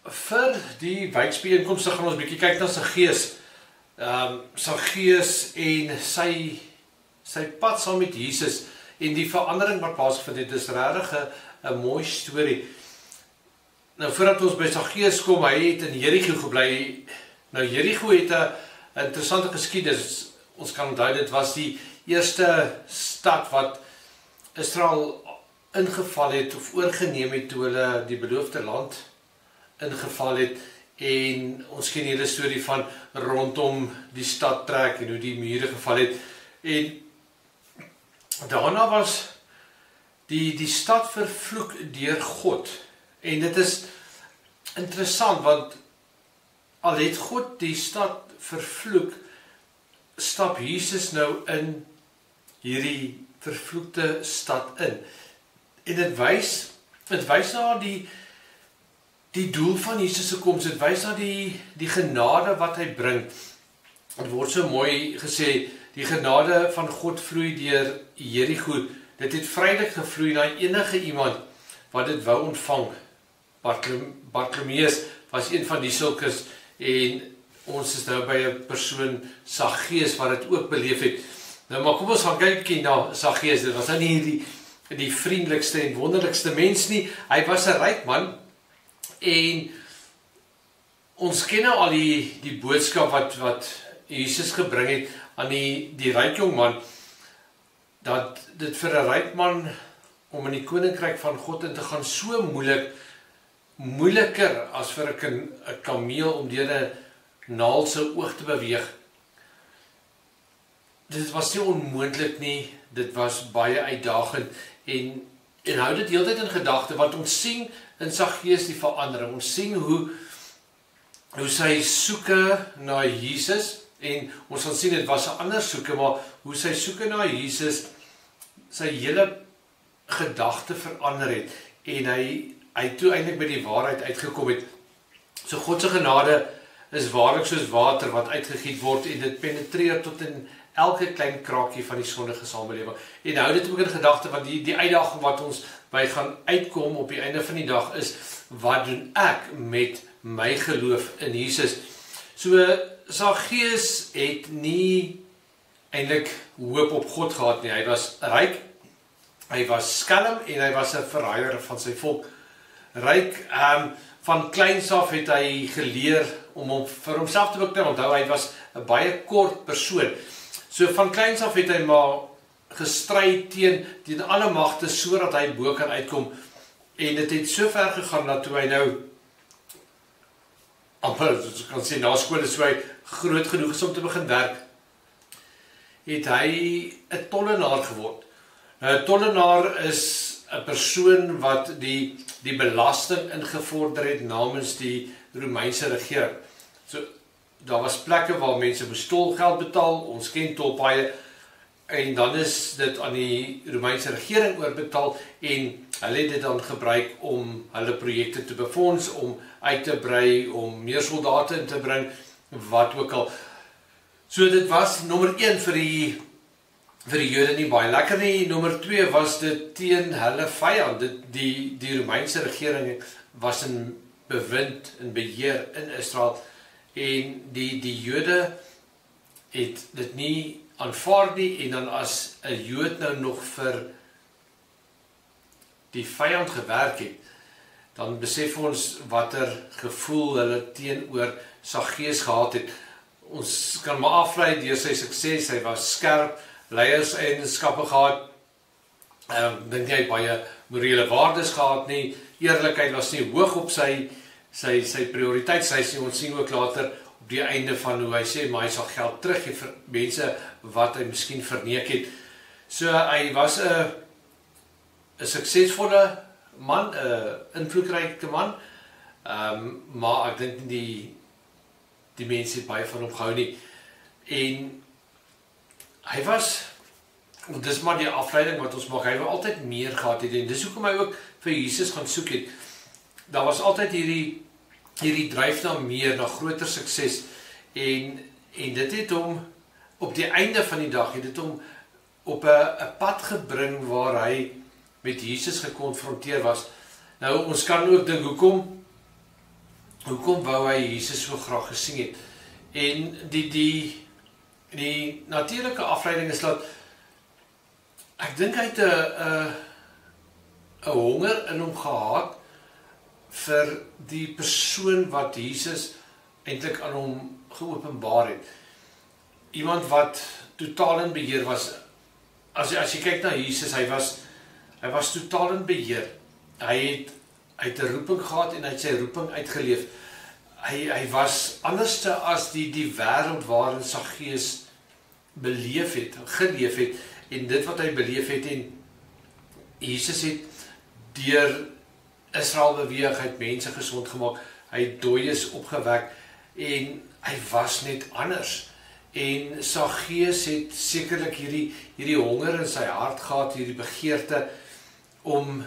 Vir die wijkbijeenkomste gaan ons bietjie kyk na Saggeus. Saggeus en sy pad saam met Jesus en die verandering wat plaasgevind het, is regtig 'n mooi storie. Nou voordat ons by Saggeus kom, hy het in Jerigo gebly. Nou Jerigo het 'n interessante geskiedenis. Ons kan onthou dit was die eerste stad wat Israel ingeval het of oorgeneem het toe hulle die beloofde land ingeval het, en ons ken die hele storie van rondom die stad trek en hoe die mure geval het, en daarna was die stad vervloek deur God. En dit is interessant, want al het God die stad vervloek, stap Jesus nou in hierdie vervloekte stad in. En dit wys na die doel van Jesus se koms, dit wys na die genade wat hy bring. Het word so mooi gesê, die genade van God vloei deur Jerigo. Dit het vrylik gevloei na enige iemand wat dit wou ontvang. Bartimeus was een van die sulkes, en ons is nou by 'n persoon, Saggeus, wat dit ook beleef het. Nou maar kom ons gaan kyk na Saggeus. Dit was nou nie die vriendelikste en wonderlikste mens nie. Hy was 'n ryk man, en ons ken nou al die boodskap wat Jesus gebring het aan die ryk jong man, dat dit vir 'n ryk man om in die koninkryk van God in te gaan so moeiliker as vir 'n kameel om deur 'n naald se oog te beweeg. Dit was nie onmoontlik nie, dit was baie uitdagend, en hou dit heeltyd in gedagte, want ons sien in Saggeus die verandering. Ons sien hoe sy soeke na Jesus, en ons gaan sien dit was 'n ander soeke, maar hoe sy soeke na Jesus sy hele gedagte verander het, en hy toe eintlik by die waarheid uitgekom het. So God se genade is waarlik soos water wat uitgegiet word, en dit penetreer tot in elke klein kraakie van die sondige samelewing. En hou dit ook in gedagte, want die uitdaging wat ons by gaan uitkom op die einde van die dag is, wat doen ek met my geloof in Jesus? So Saggeus het nie eintlik hoop op God gehad nie. Hy was ryk, hy was skelm, en hy was 'n verraaier van sy volk. Ryk, van kleins af het hy geleer om vir homself te beklim. Onthou, hy was 'n baie kort persoon. So van kleins af het hy maar gestry teen alle magte, sodat hy bo kan uitkom. En dit het so ver gegaan dat toe hy nou amper, kan sê, na skool is, so hy groot genoeg is om te begin werk, het hy 'n tollenaar geword. Nou, 'n tollenaar is 'n persoon wat die belasting ingevorder het namens die Romeinse regering. So daar was plekke waar mense moes tolgeld betaal, ons ken tolpaaie, en dan is dit aan die Romeinse regering oorbetaal, en hulle het dit dan gebruik om hulle projekte te befonds, om uit te brei, om meer soldate in te bring, wat ook al. So dit was nommer 1 vir die Jode nie baie lekker nie. Nommer 2 was dit teen hulle vyand. Die Romeinse regering was in bewind, in beheer in Israel, en die Jode het dit nie aanvaar nie, en dan as 'n Jood nou nog vir die vyand gewerk het, dan besef ons watter gevoel hulle teenoor Saggeus gehad het. Ons kan maar aflei deur sy sukses. Hy was skerp, leierseienskappe gehad, dink jy baie morele waardes gehad nie, eerlikheid was nie hoog op sy prioriteitslys. Ons sien ook later op die einde van hoe hy sê, maar hy sal geld teruggee vir mense wat hy miskien verneek het. So hy was 'n suksesvolle man, 'n invloedryke man, maar ek dink nie die mense het baie van hom gehou nie. En hy was, dis maar die afleiding wat ons mag, hy wou altyd meer gehad het, en dis hoekom hy ook vir Jesus gaan soek het. Daar was altyd hierdie dryf na meer, na groter sukses, en dit het hom op die einde van die dag, het dit hom op 'n pad gebring waar hy met Jesus gekonfronteer was. Nou, ons kan ook dink, hoekom wou hy Jesus so graag gesien het? En die natuurlike afleiding is dat ek dink hy het 'n honger in hom gehad vir die persoon wat Jesus eintlik aan hom geopenbaar het. Iemand wat totaal in beheer was. As jy kyk na Jesus, hy was totaal in beheer. Hy het 'n roeping gehad en hy het sy roeping uitgeleef. Hy was anderste as die wêreld waarin Saggeus geleef het, en dit wat hy beleef het, en Jesus het deur Israel beweeg, hy het mense gesond gemaak, hy het dooies opgewek, en hy was net anders. En Saggeus het sekerlik hierdie honger in sy hart gehad, hierdie begeerte om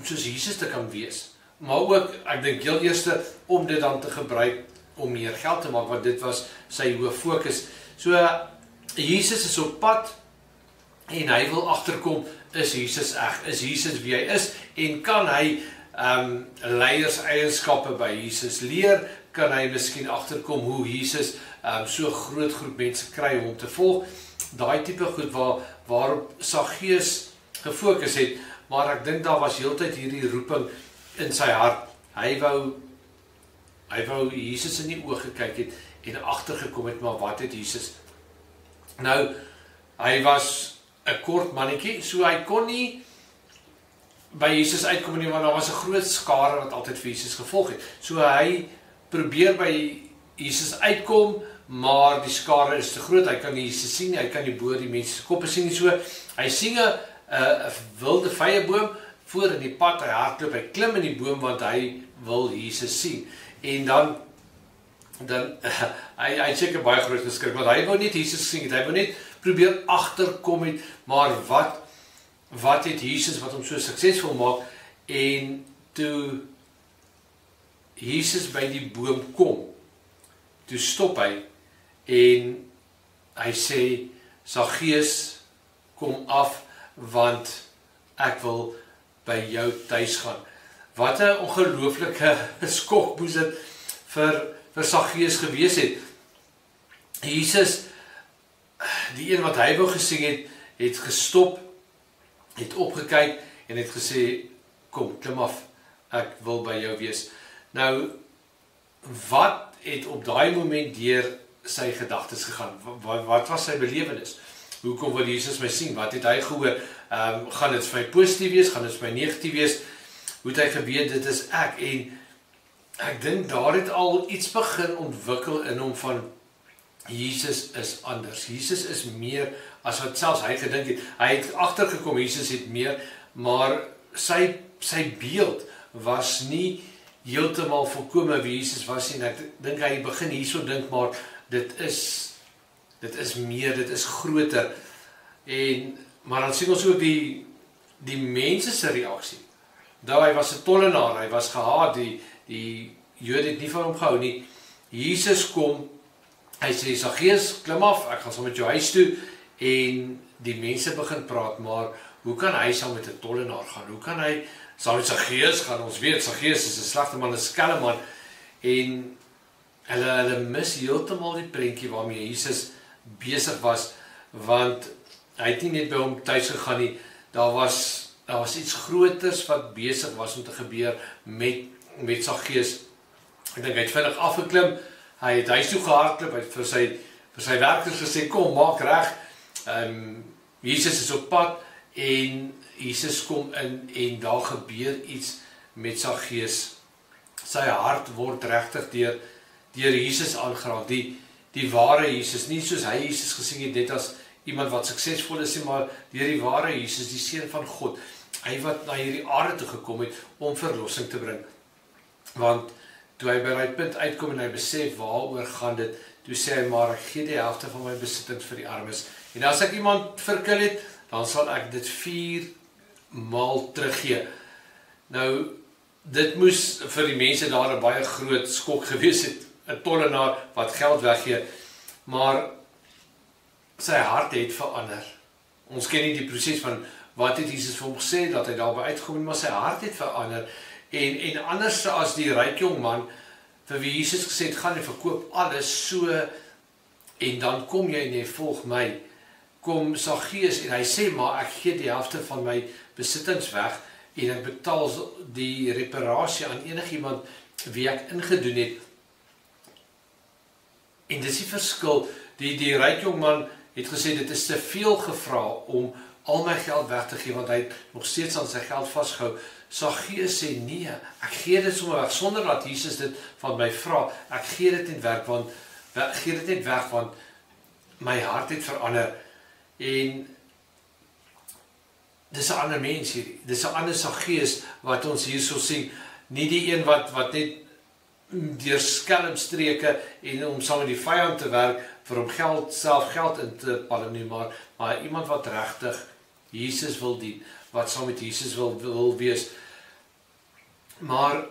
soos Jesus te kan wees. Maar ook, ek dink heel eerste, om dit dan te gebruik om meer geld te maak, want dit was sy hoof fokus. So, Jesus is op pad, en hy wil agterkom, is Jesus reg, is Jesus wie hy is, en kan hy leierseienskappe by Jesus leer, kan hy miskien agterkom hoe Jesus so groot groep mense kry om hom te volg. Daai tipe goed waarop Saggeus gefokus het, maar ek dink daar was heeltyd hierdie roeping in sy hart. Hy wou Jesus in die oë gekyk het en agtergekom het, maar wat het Jesus? Nou, hy was 'n kort mannetjie, so hy kon nie by Jesus uitkom nie, want daar was 'n groot skare wat altyd vir Jesus gevolg het. So hy probeer by Jesus uitkom, maar die skare is te groot, hy kan nie Jesus sien nie, hy kan nie bo die mense se koppe sien nie. So hy sien 'n wilde vyeboom voor in die pad, hy hardloop, hy klim in die boom want hy wil Jesus sien. En dan hy seker baie groot geskrik, want hy wou net Jesus sien, hy wou net probeer agterkom het, maar wat het Jesus wat hom so suksesvol maak? En toe Jesus by die boom kom, toe stop hy en hy sê, Saggeus, kom af, want ek wil by jou tuis gaan. Wat 'n ongelooflike skok moes dit vir Saggeus gewees het. Jesus, die een wat hy wou gesien het gestop, het opgekyk en het gesê, kom, klim af, ek wil by jou wees. Nou, wat het op daai moment deur sy gedagtes gegaan? Wat was sy belewenis? Hoekom wil Jesus my sien? Wat het hy gehoor? Gaan dit vir my positief wees? Gaan dit vir my negatief wees? Hoe het hy geweet, dit is ek? En ek dink daar het al iets begin ontwikkel in hom van, Jesus is anders. Jesus is meer as wat selfs hy gedink het. Hy het agtergekom, Jesus het meer, maar sy beeld was nie heeltemal volkome wie Jesus was nie. Ek dink hy begin hierso dink, maar dit is meer, dit is groter. Maar dan sien ons ook die mense se reaksie. Hy was 'n tollenaar, hy was gehaat, die Jode het nie van hom gehou nie. Jesus kom, hy sê, Saggeus, klim af, ek gaan saam met jou huis toe, en die mense begin praat, maar hoe kan hy saam met 'n tollenaar gaan? Hoe kan hy saam met Saggeus gaan? Ons weet, Saggeus is 'n slegte man, 'n skelm man, en hulle mis heeltemal die prentjie waarmee Jesus besig was, want hy het nie net by hom tuis gegaan nie, daar was iets groters wat besig was om te gebeur met Saggeus. Ek dink hy het vinnig afgeklim, hy het huis toe gehardloop, hy het vir sy werkers gesê, kom, maak reg, Jesus is op pad, en Jesus kom in, en daar gebeur iets met Saggeus. Sy hart word regtig deur Jesus aangeraak, die ware Jesus, nie soos hy Jesus gesien het, net as iemand wat suksesvol is, maar deur die ware Jesus, die Seun van God, hy wat na hierdie aarde toe gekom het, om verlossing te bring. Want toe hy by daai punt uitkom en hy besef waaroor gaan dit, toe sê hy, maar ek gee die helfte van my besittings vir die armes. En as ek iemand verkil het, dan sal ek dit 4 maal teruggee. Nou, dit moes vir die mense daar 'n baie groot skok gewees het, 'n tollenaar wat geld weggee, maar sy hart het verander. Ons ken nie die proses van wat het Jesus vir hom gesê, dat hy daarby uitgekom het, maar sy hart het verander, en anders as die ryk jong man, vir wie Jesus gesê het, gaan en verkoop alles so, en dan kom jy en jy volg my. Kom Saggeus en hy sê, maar ek gee die helfte van my besittings weg, en ek betaal die reparasie aan enigiemand wie ek ingedoen het. En dis die verskil, die ryk jongman het gesê, dit is te veel gevra om al my geld weg te gee, want hy het nog steeds aan sy geld vastgehou. Saggeus sê, nee, ek gee dit sommer weg, sonder dat Jesus dit van my vra, ek gee dit net weg, want my hart het verander, en dis 'n ander mens hier, dis 'n ander Saggeus wat ons hier so sien, nie die een wat net deur skelmstreke en om saam met die vyand te werk, vir hom self geld in te palm nie, maar iemand wat regtig Jesus wil dien, wat saam met Jesus wil wees. Maar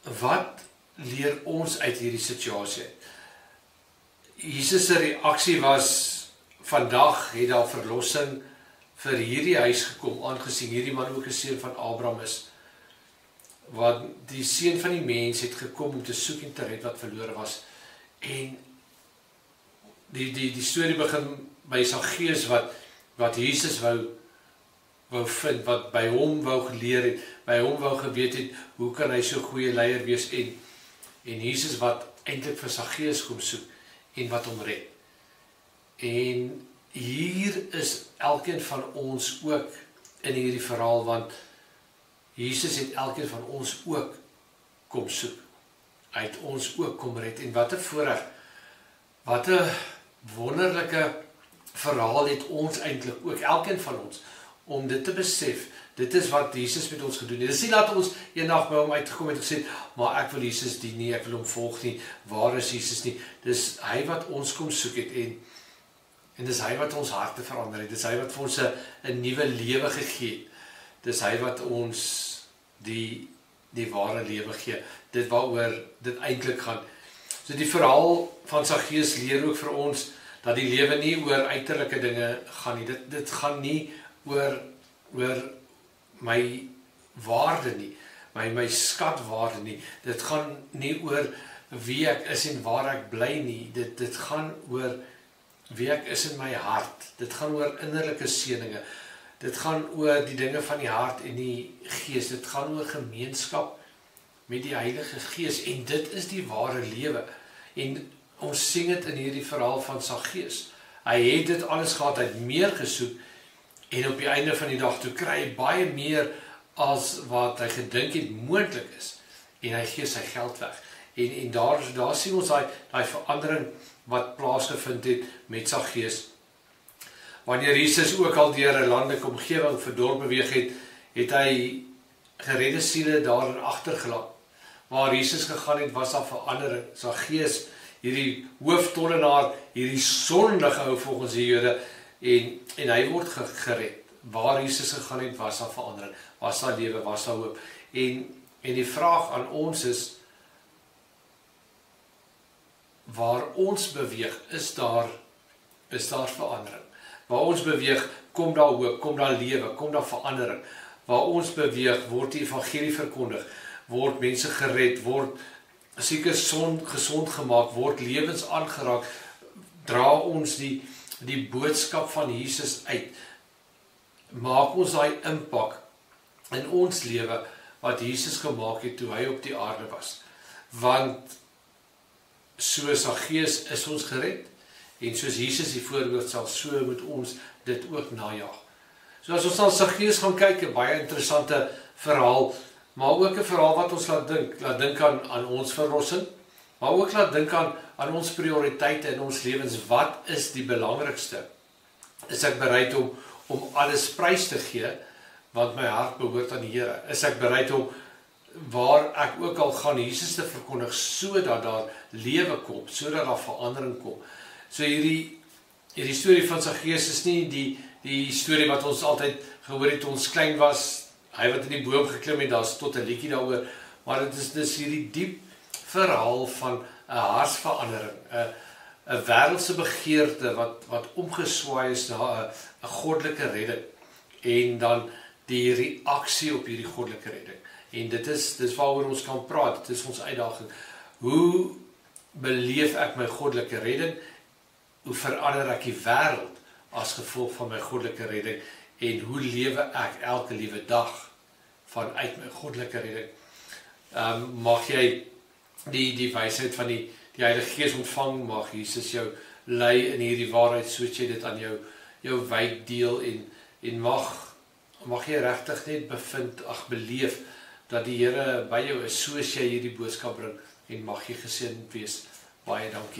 wat leer ons uit hierdie situasie? Jesus se reaksie was, vandag het daar verlossing vir hierdie huis gekom, aangesien hierdie man ook 'n seun van Abraham is, want die seun van die mens het gekom om te soek en te red wat verlore was. En die storie begin by Saggeus wat Jesus wou vind, wat by hom wou geleer het, by hom wou geweet het, hoe kan hy so goeie leier wees, en Jesus wat eintlik vir Saggeus kom soek, en wat hom red. En hier is elkeen van ons ook in hierdie verhaal, want Jesus het elkeen van ons ook kom soek. Hy het ons ook kom red, en wat 'n voorreg, wat 'n wonderlike verhaal het ons eintlik ook, elkeen van ons, om dit te besef. Dit is wat Jesus met ons gedoen het. Dis nie dat ons eendag by hom uitgekom het en gesê, maar ek wil Jesus dien nie, ek wil hom volg nie, waar is Jesus nie? Dis hy wat ons kom soek het, en dis hy wat ons harte verander het, dis hy wat vir ons 'n nuwe lewe gegee het, dis hy wat ons die ware lewe gee, dit waaroor dit eintlik gaan. So die verhaal van Saggeus leer ook vir ons, dat die lewe nie oor uiterlike dinge gaan nie, dit gaan nie oor my waarde nie, my skatwaarde nie, dit gaan nie oor wie ek is en waar ek bly nie, dit gaan oor wie ek is in my hart, dit gaan oor innerlike seëninge, dit gaan oor die dinge van die hart en die gees, dit gaan oor gemeenskap met die Heilige Gees, en dit is die ware lewe, en ons sien dit in hierdie verhaal van Saggeus, hy het dit alles gehad, hy het meer gesoek, en op die einde van die dag toe kry hy baie meer as wat hy gedink het moontlik is, en hy gee sy geld weg, en daar sien ons daai verandering wat plaasgevind het met Saggeus. Wanneer Jesus ook al deur 'n landelike omgewing verdorp beweeg het, het hy geredde siele daarin agtergelaat. Waar Jesus gegaan het, was daar verandering. Saggeus, hierdie hooftollenaar, hierdie sondige ou volgens die Jode, en hy word gered. Waar Jesus gegaan het, was daar verandering, was daar lewe, was daar hoop. En die vraag aan ons is, waar ons beweeg, is daar verandering. Waar ons beweeg, kom daar hoop, kom daar lewe, kom daar verandering. Waar ons beweeg, word die evangelie verkondig, word mense gered, word siekes gesond gemaak, word lewens aangeraak, dra ons die boodskap van Jesus uit, maak ons daai impak in ons lewe wat Jesus gemaak het toe hy op die aarde was. Want soos Saggeus is ons gered, en soos Jesus die voorbeeld sal, so moet ons dit ook najag. So as ons na Saggeus gaan kyk, 'n baie interessante verhaal, maar ook 'n verhaal wat ons laat dink aan ons verlossing, maar ook laat dink aan ons prioriteite in ons lewens. Wat is die belangrikste? Is ek bereid om alles prys te gee, want my hart behoort aan die Here? Is ek bereid om, waar ek ook al gaan, Jesus te verkondig, sodat daar lewe kom, sodat daar verandering kom? So hierdie storie van Saggeus is nie die storie wat ons altyd gehoor het toe ons klein was, hy wat in die boom geklim het, daar's tot 'n liedjie daaroor, maar dit is dus hierdie diep verhaal van 'n hartsverandering, 'n wêreldse begeerte wat omgeswaai is na 'n goddelike redding, en dan die reaksie op hierdie goddelike redding. En dis waaroor ons kan praat, dit is ons uitdaging. Hoe beleef ek my goddelike redding? Hoe verander ek die wêreld as gevolg van my goddelike redding? En hoe lewe ek elke liewe dag vanuit my goddelike redding? Mag jy die wysheid van die Heilige Gees ontvang, mag Jesus jou lei in hierdie waarheid, soos jy dit aan jou wijk deel, en mag jy regtig net beleef, dat die Here by jou is, soos jy hierdie boodskap bring, en mag jy geseënd wees. Baie dankie.